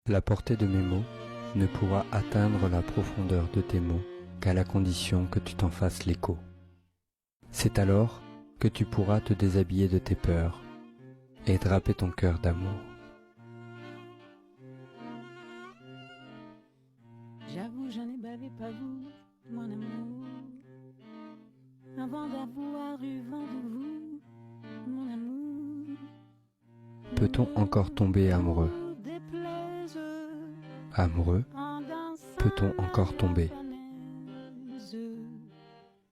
La portée de mes mots ne pourra atteindre la profondeur de tes mots qu'à la condition que tu t'en fasses l'écho. C'est alors que tu pourras te déshabiller de tes peurs et draper ton cœur d'amour. J'avoue, je n'ai bavé pas vous, mon amour, avant d'avoir eu vent de vous, mon amour. Peut-on encore tomber amoureux? Amoureux, peut-on encore tomber?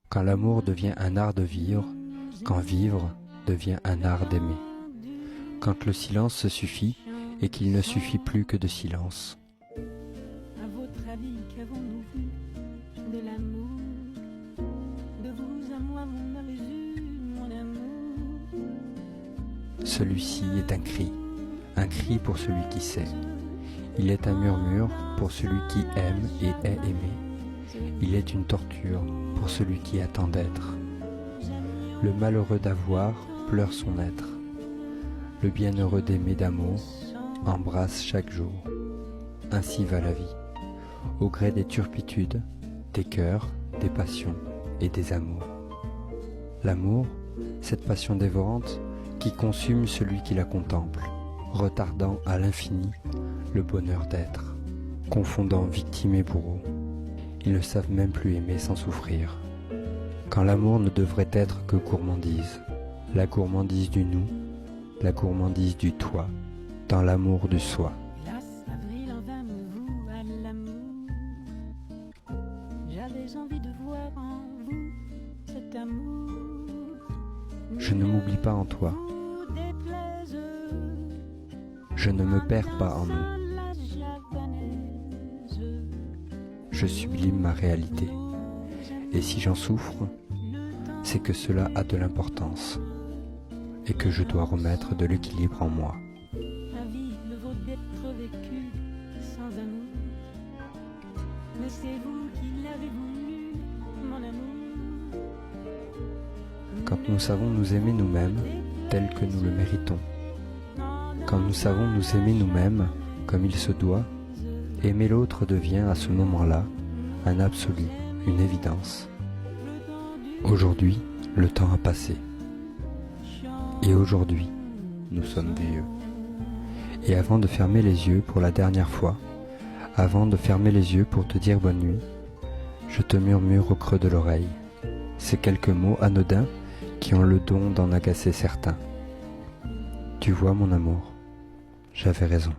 Quand l'amour devient un art de vivre, quand vivre devient un art d'aimer, quand le silence se suffit et qu'il ne suffit plus que de silence. À votre avis, qu'avons-nous vu de l'amour? De vous à moi, vous m'avez eu, mon amour. Celui-ci est un cri pour celui qui sait. Il est un murmure pour celui qui aime et est aimé. Il est une torture pour celui qui attend d'être. Le malheureux d'avoir pleure son être. Le bienheureux d'aimer d'amour embrasse chaque jour. Ainsi va la vie, au gré des turpitudes, des cœurs, des passions et des amours. L'amour, cette passion dévorante qui consume celui qui la contemple, retardant à l'infini le bonheur d'être, confondant victime et bourreau. Ils ne savent même plus aimer sans souffrir. Quand l'amour ne devrait être que gourmandise, la gourmandise du nous, la gourmandise du toi, dans l'amour du soi. Hélas, avril en vint me voue à l'amour. J'avais envie de voir en vous cet amour. Je ne m'oublie pas en toi. Vous déplaise, Je ne me perds pas en nous. la javanaise. Je sublime ma réalité. Et si j'en souffre, c'est que cela a de l'importance et que je dois remettre de l'équilibre en moi. Ma vie ne vaut d'être vécue sans amour. Mais c'est vous qui l'avez voulu, mon amour. Quand nous savons nous aimer nous-mêmes tel que nous le méritons, quand nous savons nous aimer nous-mêmes comme il se doit, aimer l'autre devient à ce moment-là un absolu, une évidence. Aujourd'hui, le temps a passé. Et aujourd'hui, nous sommes vieux. Et avant de fermer les yeux pour la dernière fois, avant de fermer les yeux pour te dire bonne nuit, je te murmure au creux de l'oreille ces quelques mots anodins qui ont le don d'en agacer certains. Tu vois, mon amour, j'avais raison.